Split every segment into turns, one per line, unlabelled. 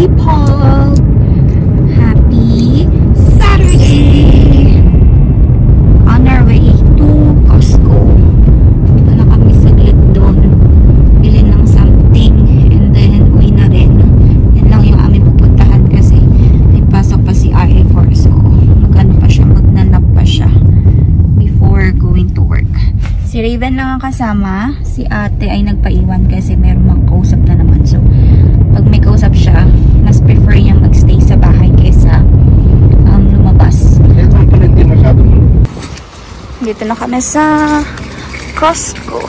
people! Happy Saturday! On our way to Costco. Dito na kami saglit doon. Bilhin ng something and then uwi na rin. Yan lang yung aming pupuntahan kasi may pasok pa si RA4. So, magano pa siya, magnanap pa siya before going to work. Si Raven lang ang kasama. Si ate ay nagpaiwan kasi meron mang kausap na naman. So, pag may kausap siya, mas prefer niya magstay sa bahay kaysa lumabas. Dito na kami sa Costco.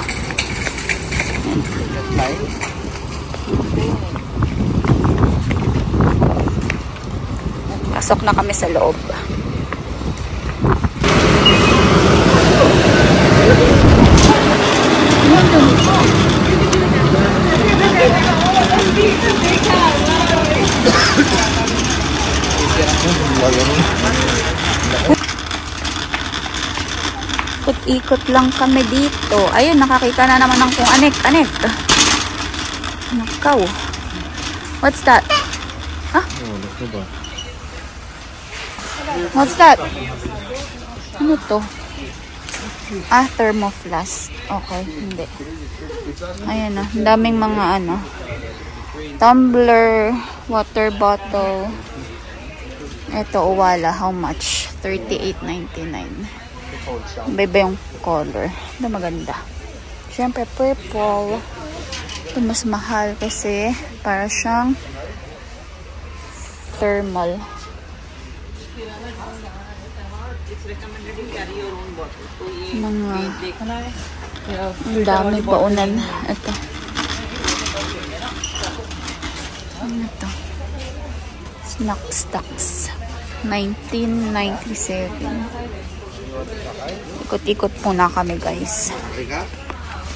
Pasok na kami sa loob. Ikot lang kami dito. Ayun, nakakita na naman ng kung anek-anek. Nakaw. What's that? Huh? What's that? Ano to? Ah, thermoflask. Okay, hindi. Ayan na. Daming mga ano. Tumbler, water bottle. Ito, Owala. How much? $38.99. Iba yung color. Ito maganda. Siyempre, purple. Ito mas mahal kasi para siyang thermal. Mga ang dami paunan. Ito. Ano ito? Snack stocks. 1997. Ikot-ikot muna kami, guys.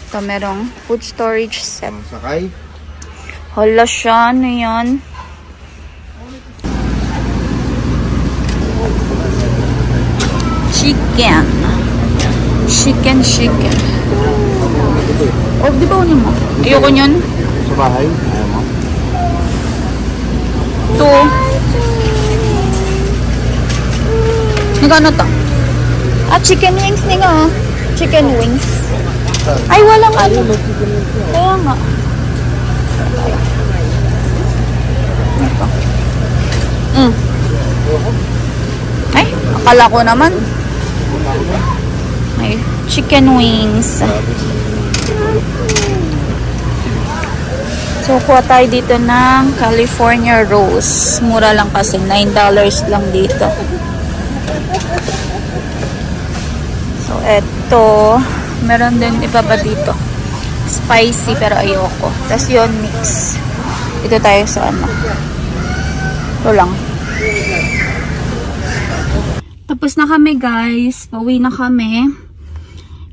Ito, merong food storage set. Hala siya. Ano yan? Chicken. Chicken. Oh, di ba unin mo? Ayoko nyon.
Sa bahay? Ayaw mo?
Ito. Nagano to? Ah, chicken wings ni nga. Chicken wings. Ay, walang ano. Kaya nga. Ito. Ay, akala ko naman. Ay, chicken wings. So, kuha tayo dito ng California Rose. Mura lang kasi. $9 lang dito. So, eto. Meron din iba ba dito. Spicy, pero ayoko. Tapos yun, mix. Dito tayo sa ano. Ito lang. Tapos na kami, guys. Pauwi na kami.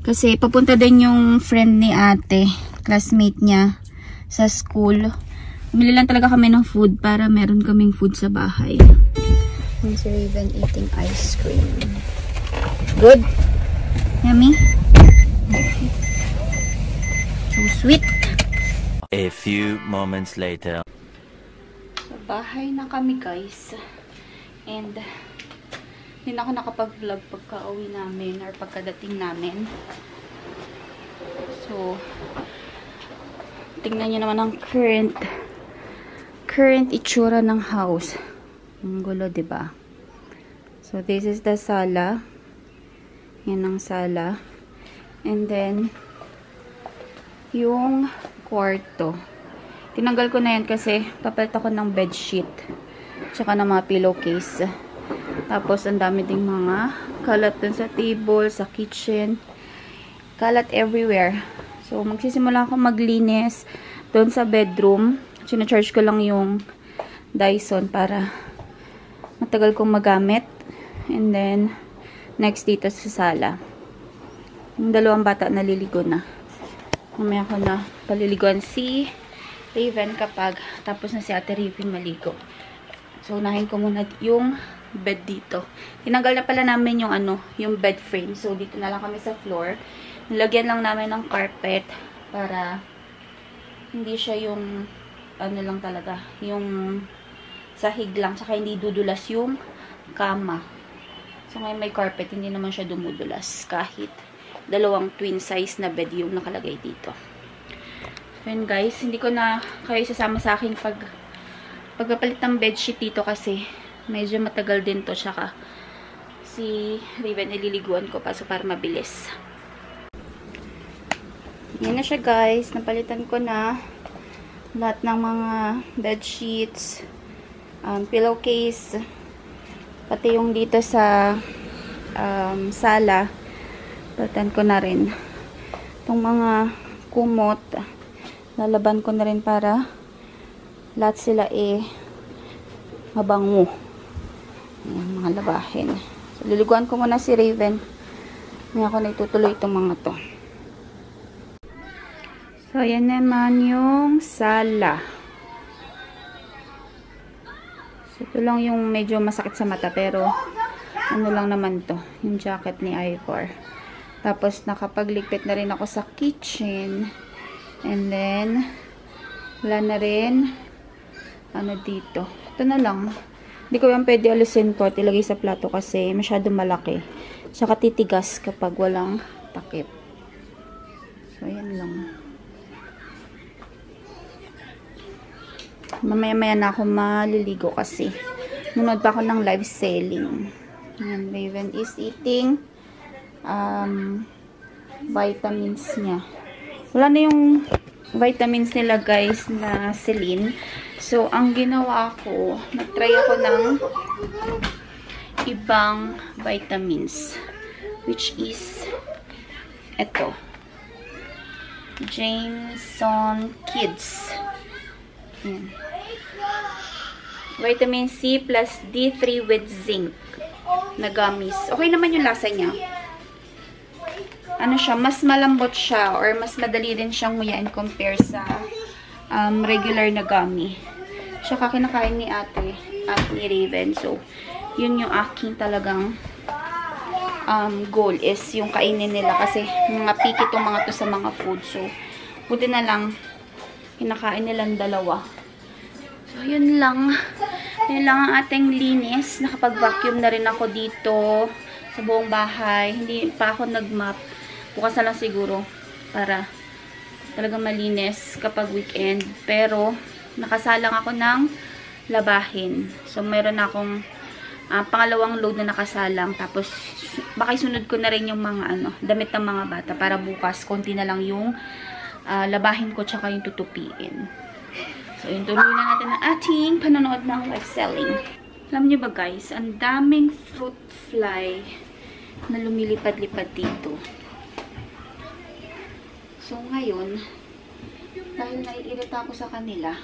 Kasi papunta din yung friend ni ate. Classmate niya sa school. Bumili lang talaga kami ng food para meron kaming food sa bahay. And si Raven eating ice cream. Good? Yummy? So sweet.
A few moments later.
Sa bahay na kami, guys. And hindi na ako nakapag-vlog pagka-uwi namin or pagkadating namin. So, tingnan nyo naman ang current itsura ng house. Ang gulo, diba? So, this is the sala. Yan ang sala. And then, yung kwarto. Tinanggal ko na yan kasi papalit ako ng bedsheet. Tsaka ng mga pillowcase. Tapos, ang dami ding mga kalat dun sa table, sa kitchen. Kalat everywhere. So, magsisimula ako maglinis doon sa bedroom. Sinacharge ko lang yung Dyson para matagal kong magamit. And then, next dito sa sala. Yung dalawang bata naliligo na. Mamaya ko na paliliguan si Raven kapag tapos na si Ate Raven maligo. So, unahin ko muna yung bed dito. Tinanggal na pala namin yung yung bed frame. So, dito na lang kami sa floor. Nilagyan lang namin ng carpet para hindi siya yung lang talaga, yung sahig lang, tsaka hindi dudulas yung kama. So, ngayon may carpet, hindi naman siya dumudulas kahit dalawang twin size na bed yung nakalagay dito. So, yun guys, hindi ko na kayo sasama sa aking pagpapalit ng bedsheet dito kasi medyo matagal din to, tsaka si Raven ililiguan ko pa so para mabilis. Yan na siya guys, napalitan ko na lahat ng mga bedsheets, pillowcase, pati yung dito sa sala, palitan ko na rin. Itong mga kumot, lalaban ko na rin para lahat sila mabango. Ayan, mga labahin. So, liliguan ko muna si Raven. Ngayon ako na itutuloy itong mga to. So, ayan naman yung sala. So, ito lang yung medyo masakit sa mata, pero ano lang naman to, yung jacket ni Ivor. Tapos, nakapagligpit na rin ako sa kitchen. And then, wala na rin ano dito. Ito na lang. Hindi ko yan pwede alisin to at ilagay sa plato kasi masyado malaki. Tsaka titigas kapag walang takip. So, ayan lang. Mamaya-maya na ako maliligo kasi nunod pa ako ng live selling. Ayan, Raven is eating vitamins niya. Wala na yung vitamins nila guys na Celine. So, ang ginawa ko, nag-try ako ng ibang vitamins, which is ito, Jameson Kids. Ayan. Vitamin C plus D3 with zinc na gummies. Okay naman yung lasa niya. Ano siya, mas malambot siya or mas madali din siyang nguyain compare sa regular na gummy. Tsaka kinakain ni ate at ni Raven. So, yun yung aking talagang goal is yung kainin nila kasi mga picky itong mga to sa mga food. So, buti na lang kinakain nilang dalawa. So, yun lang. Yun lang ang ating linis. Nakapag-vacuum na rin ako dito sa buong bahay. Hindi pa ako nag-mop. Bukas na lang siguro para talagang malinis kapag weekend. Pero, nakasalang ako ng labahin. So, meron akong pangalawang load na nakasalang. Tapos, baka isunod ko na rin yung mga damit ng mga bata para bukas, konti na lang yung labahin ko tsaka yung tutupiin. So, yun, tuloy na natin ang ating panonood ng live selling. Alam niyo ba guys, ang daming fruit fly na lumilipad-lipad dito. So, ngayon, dahil naiirita ako sa kanila,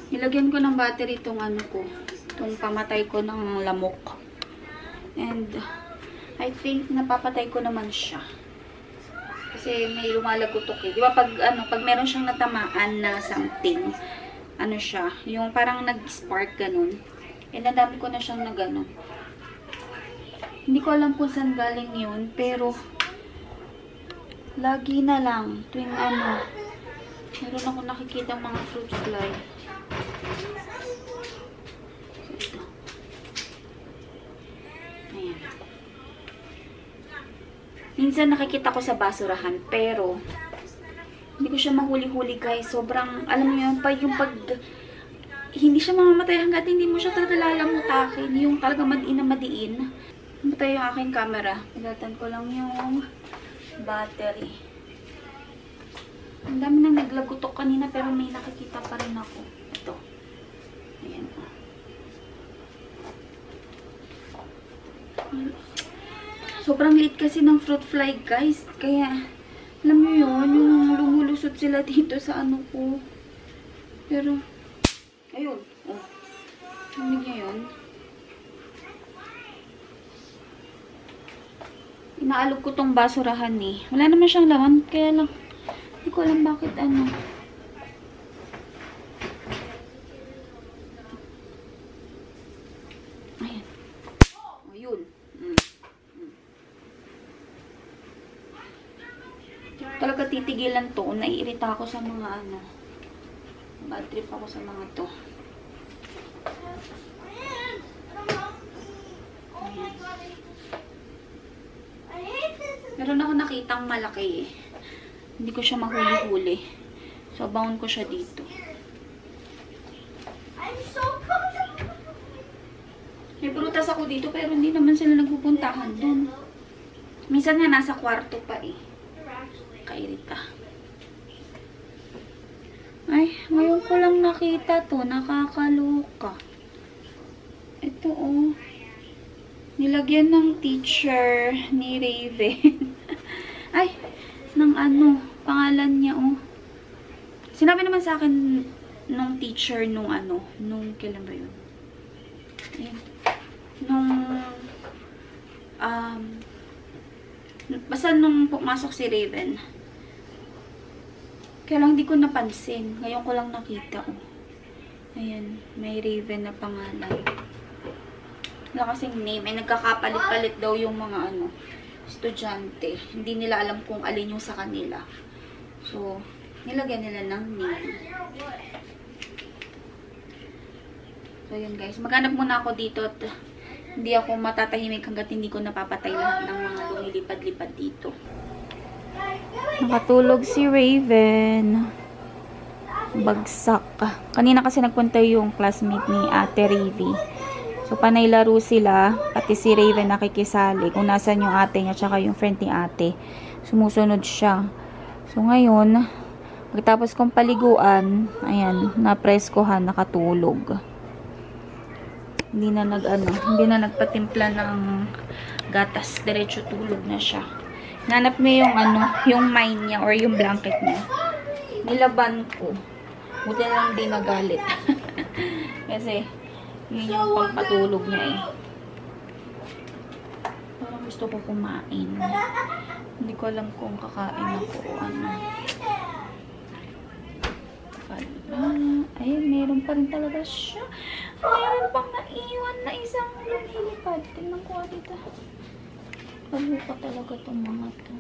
nilagyan ko ng battery itong itong pamatay ko ng lamok. And, I think napapatay ko naman siya. Kasi may lumalagutok eh. Di ba pag meron siyang natamaan na something, siya, yung parang nag-spark ganun. And nadami ko na siyang nagano. Hindi ko alam kung saan galing yun, pero lagi na lang tuwing meron ako nakikita mga fruit fly. So, ito. Ayan. Minsan nakikita ko sa basurahan, pero hindi ko siya mahuli-huli guys. Sobrang, alam mo yun, yung hindi siya mamamatay hanggat hindi mo siya talaga lalamutakin. Yung talaga madiin. Namatay yung aking camera. Pagatan ko lang yung battery. Ang dami nang naglagutok kanina pero may nakikita pa rin ako. Ito. Ayan o. Sobrang liit kasi ng fruit fly guys. Kaya, alam mo yun, yung lumulusot sila dito sa ko. Pero, ayun. Oh. Tingnan niyo yun. Inaalog ko tong basurahan eh. Wala naman siyang laman. Kaya lang, hindi ko alam bakit Ayan. O, yun. Talaga titigilan to. Naiirita ako sa mga Bad trip ako sa mga to. Ayan. Meron ako nakitang malaki eh. Hindi ko siya mahuli-huli. So, bound ko siya dito. May prutas ako dito pero hindi naman sila nagpupuntahan dun. Minsan nga nasa kwarto pa eh. Kairita. Ay, ngayon ko lang nakita to. Nakakaloka. Ito oh. Nilagyan ng teacher ni Raven. Ay, ng ano, pangalan niya oh. Sinabi naman sa akin nung teacher nung ano, nung kailan ba yun? Ayan. Nung basta nung pumasok si Raven. Kaya lang hindi ko napansin. Ngayon ko lang nakita oh. Ayan, may Raven na pangalan. Wala kasing name. Ay nagkakapalit-palit daw yung mga ano, estudyante. Hindi nila alam kung alin yung sa kanila. So, nilagyan nila ng name. So, yun guys. Maghanap muna ako dito at hindi ako matatahimik hanggat hindi ko napapatay lahat ng mga lumilipad-lipad dito. Nakatulog si Raven. Bagsak. Kanina kasi nagpunta yung classmate ni Ate Ravi. So, panay laro sila. Pati si Raven nakikisali. Kung nasan yung ate niya, tsaka yung friend ni ate. Sumusunod siya. So, ngayon, pagkatapos kong paliguan, ayan, napreskohan, nakatulog. Hindi na hindi na nagpatimpla ng gatas. Diretso tulog na siya. Nanap niya yung yung mine niya or yung blanket niya. Nilaban ko. Buti na lang di nagalit. Kasi, yun yung pagpatulog niya eh. Parang gusto ko kumain. Hindi ko alam kung kakain ako o ano. Ay, meron pa rin talaga siya. Meron pang naiwan na isang lumilipad. Tingnan ko dito. Paluka talaga itong mga to.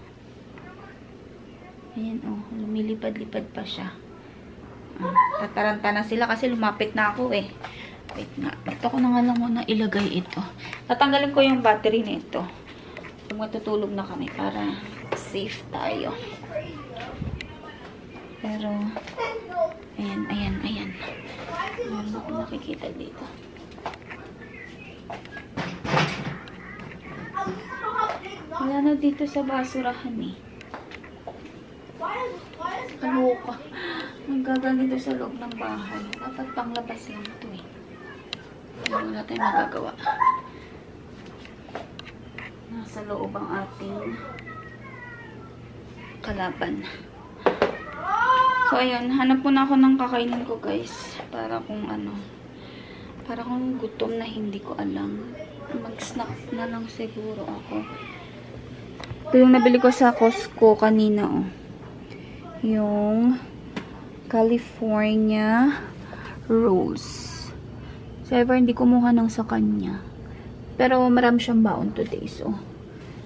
Ayan oh, lumilipad-lipad pa siya. Tataranta na sila kasi lumapit na ako eh. Wait nga. Ito ko na nga lang muna ilagay ito. Tatanggalin ko yung battery nito. Pag matutulog na kami para safe tayo. Pero, ayan. Meron ako nakikita dito. Wala na dito sa basurahan eh. Kaloka. Naggaganito sa loob ng bahay. Dapat panglabas lang ito eh. Wala tayong magagawa. Nasa loob ang ating kalaban. So, ayun. Hanap po na ako ng kakainin ko, guys. Para kung para kung gutom na hindi ko alam. Mag-snack na lang siguro ako. Ito yung nabili ko sa Costco kanina, oh. Yung California rolls. So, ever hindi kumuha ng sa kanya. Pero, marami siyang baon today. So,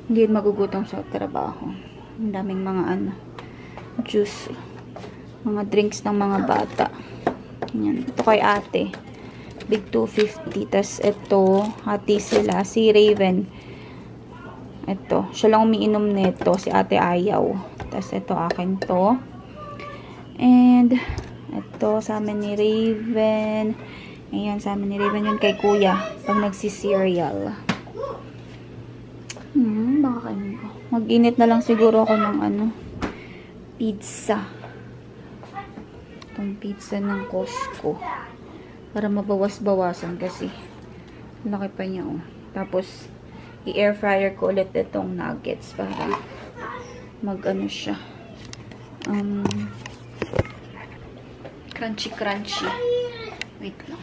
hindi magugutom sa trabaho. Ang daming mga juice. Mga drinks ng mga bata. Yan. Ito kay ate. Big 250. Tapos, ito, hati sila. Si Raven. Ito. Siya lang umiinom nito. Si ate ayaw. Tapos, ito akin to. And, ito sa amin ni Raven. Ayan, sa amin ni Raven yun kay kuya. Pag nagsi-cereal. Baka kainin ko. Mag-init na lang siguro ako ng pizza. Itong pizza ng Costco. Para mabawas-bawasan kasi. Laki pa niya, oh. Tapos, i-air fryer ko ulit itong nuggets para siya. Crunchy. Wait lang.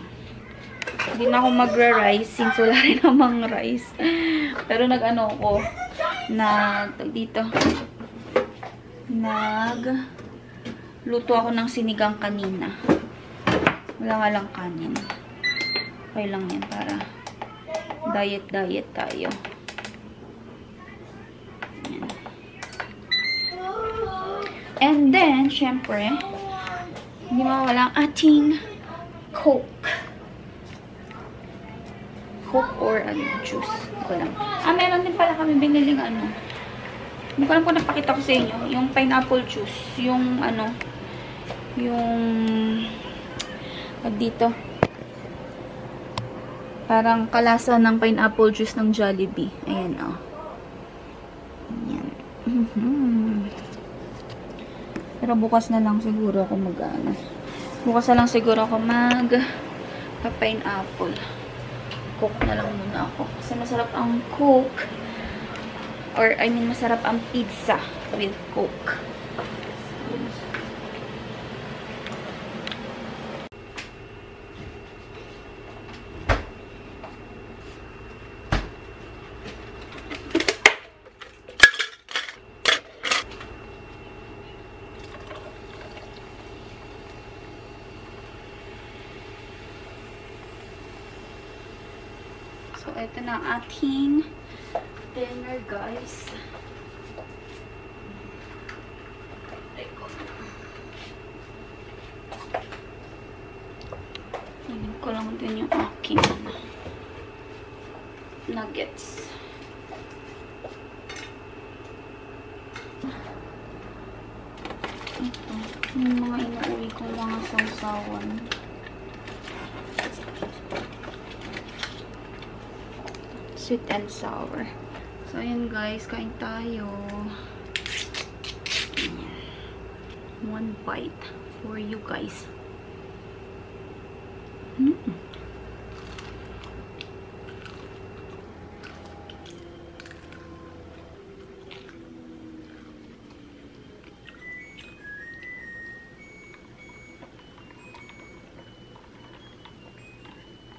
Hindi na ako magra-rice since wala rin namang rice. Pero ko luto ako ng sinigang kanina. Wala nga lang kanin. Okay lang yan para diet tayo. Yan. And then, syempre, Hindi mawala ang ating Coke. Coke or juice. Hindi ko lang. Meron din pala kami biniling Hindi ko alam kung napakita ko sa inyo. Yung pineapple juice. Yung dito. Parang kalasa ng pineapple juice ng Jollibee. Ayan, Ayan. Pero bukas na lang siguro ako bukas na lang siguro ako pineapple. Coke na lang muna ako. Kasi masarap ang Coke. Or, masarap ang pizza with Coke. So, ito na ang ating dinner, guys. Tingnan ko lang din yung aking nuggets. Ito. Yung mga inuwi kong mga sausawan. Sweet and sour. So, ayan guys. Kain tayo. One bite for you guys.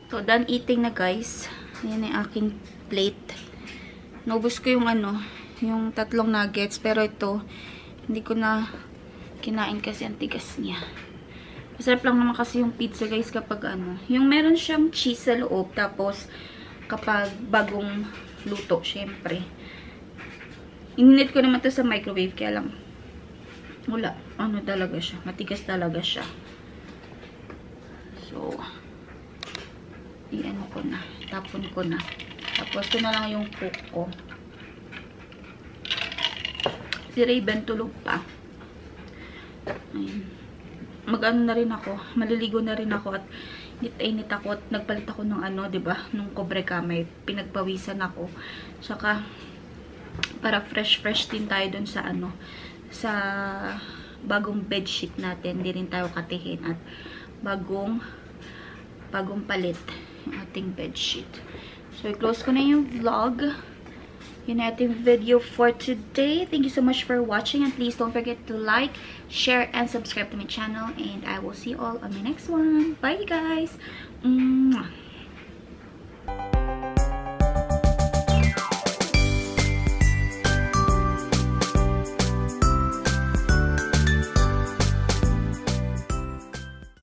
So, done eating na guys. Ayan yung aking plate. Naubos ko yung yung 3 nuggets. Pero ito, hindi ko na kinain kasi ang tigas niya. Masarap lang naman kasi yung pizza guys kapag yung meron siyang cheese sa loob. Tapos, kapag bagong luto, syempre. Ininit ko naman to sa microwave. Kaya lang, wala. Talaga siya. Matigas talaga siya. So, ko na. Tapon ko na. Tapos, ito na lang yung Coke ko. Si Raven tulog pa. Ayun. Na rin ako. Maliligo na rin ako at init ako at nagpalit ako ng diba? Nung Cobre Camay. Pinagpawisan ako. Saka, para fresh din tayo dun sa sa bagong bedsheet natin. Hindi rin tayo katihin at bagong palit yung ating bedsheet. So, i-close ko na yung vlog. Yun na ating video for today. Thank you so much for watching and please don't forget to like, share, and subscribe to my channel and I will see you all on my next one. Bye, guys! Mwah.